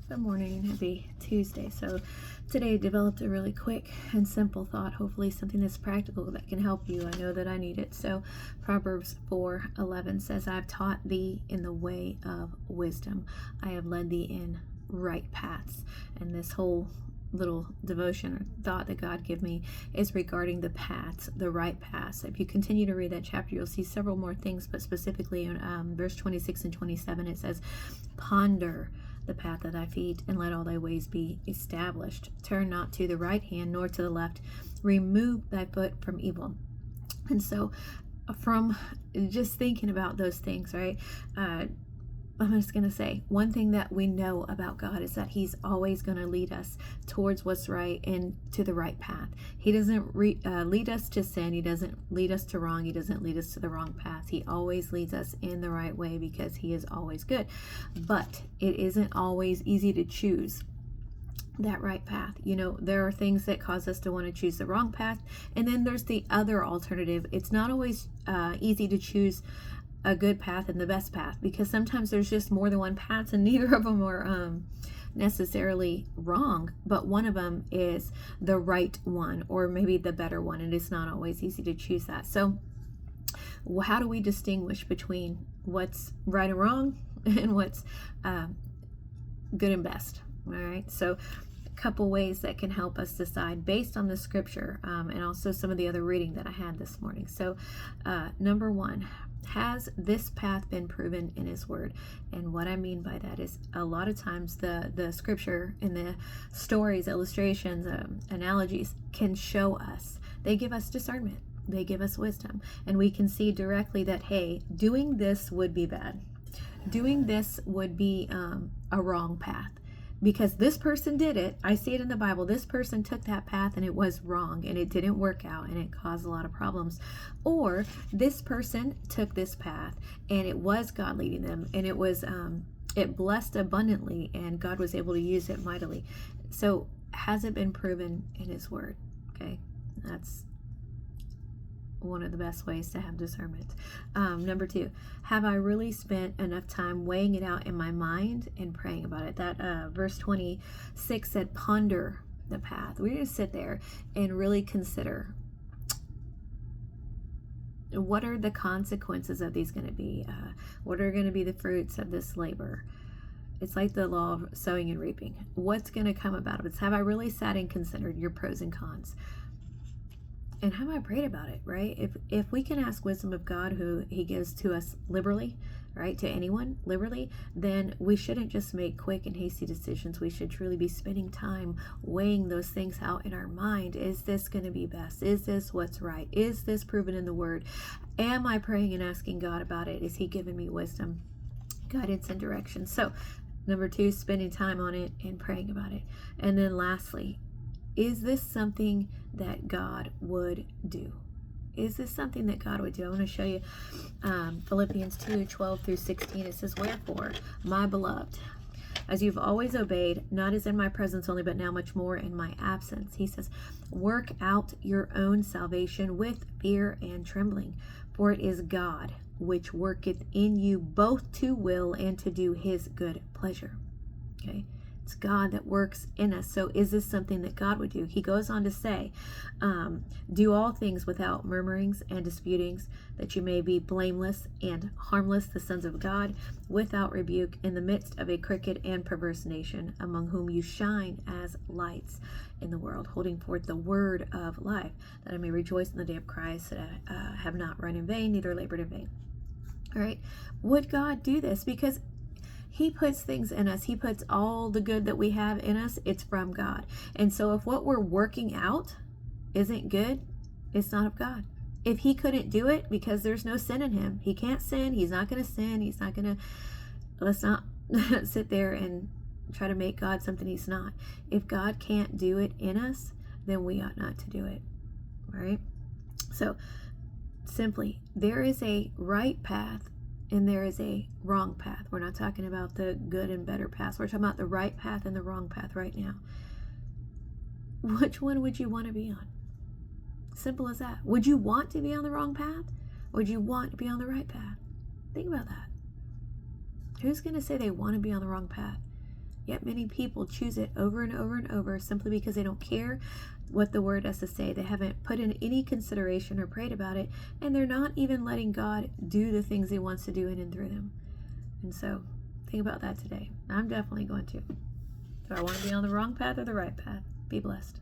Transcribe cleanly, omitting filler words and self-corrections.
Good morning. Happy Tuesday. So today I developed a really quick and simple thought, hopefully something that's practical that can help you. I know that I need it. So Proverbs 4:11 says, I've taught thee in the way of wisdom. I have led thee in right paths. And this whole little devotion or thought that God gave me is regarding the paths, the right paths. If you continue to read that chapter, you'll see several more things, but specifically in verse 26 and 27, it says, ponder the path of thy feet, and let all thy ways be established. Turn not to the right hand, nor to the left. Remove thy foot from evil. And so from just thinking about those things, right, I'm just going to say one thing that we know about God is that he's always going to lead us towards what's right and to the right path. He doesn't lead us to sin. He doesn't lead us to wrong. He doesn't lead us to the wrong path. He always leads us in the right way because he is always good. But it isn't always easy to choose that right path. You know, there are things that cause us to want to choose the wrong path. And then there's the other alternative. It's not always easy to choose a good path and the best path, because sometimes there's just more than one path and neither of them are necessarily wrong, but one of them is the right one or maybe the better one, and it's not always easy to choose that. So how do we distinguish between what's right and wrong and what's good and best? All right, so couple ways that can help us decide based on the scripture and also some of the other reading that I had this morning. So number one, has this path been proven in his word? And what I mean by that is a lot of times the scripture and the stories, illustrations, analogies can show us, they give us discernment, they give us wisdom, and we can see directly that, hey, doing this would be bad, doing this would be a wrong path. Because this person did it, I see it in the Bible, this person took that path and it was wrong and it didn't work out and it caused a lot of problems. Or this person took this path and it was God leading them and it was it blessed abundantly and God was able to use it mightily. So has it been proven in his word? Okay, that's one of the best ways to have discernment. Number two, have I really spent enough time weighing it out in my mind and praying about it? That verse 26 said, ponder the path. We're going to sit there and really consider, what are the consequences of these going to be? What are going to be the fruits of this labor? It's like the law of sowing and reaping. What's going to come about of it? Have I really sat and considered your pros and cons? And have I prayed about it, right? If we can ask wisdom of God, who he gives to us liberally, right, to anyone liberally, then we shouldn't just make quick and hasty decisions. We should truly be spending time weighing those things out in our mind. Is this going to be best? Is this what's right? Is this proven in the word? Am I praying and asking God about it? Is he giving me wisdom, guidance, and direction? So number two, spending time on it and praying about it. And then lastly, is this something that God would do? Is this something that God would do? I want to show you Philippians 2:12 through 16. It says, wherefore, my beloved, as you've always obeyed, not as in my presence only, but now much more in my absence. He says, work out your own salvation with fear and trembling, for it is God which worketh in you both to will and to do his good pleasure. Okay. It's God that works in us. So is this something that God would do? He goes on to say, do all things without murmurings and disputings, that you may be blameless and harmless, the sons of God, without rebuke, in the midst of a crooked and perverse nation, among whom you shine as lights in the world, holding forth the word of life, that I may rejoice in the day of Christ, that I have not run in vain, neither labored in vain. All right. Would God do this? Because he puts things in us. He puts all the good that we have in us. It's from God. And so if what we're working out isn't good, it's not of God. If he couldn't do it because there's no sin in him, he can't sin. He's not going to sin. He's not going to, let's not sit there and try to make God something he's not. If God can't do it in us, then we ought not to do it. Right? So simply, there is a right path and there is a wrong path. We're not talking about the good and better paths. We're talking about the right path and the wrong path right now. Which one would you want to be on? Simple as that. Would you want to be on the wrong path? Or would you want to be on the right path? Think about that. Who's going to say they want to be on the wrong path? Yet many people choose it over and over and over simply because they don't care what the word has to say. They haven't put in any consideration or prayed about it, and they're not even letting God do the things he wants to do in and through them. And so think about that today. I'm definitely going to. Do I want to be on the wrong path or the right path? Be blessed.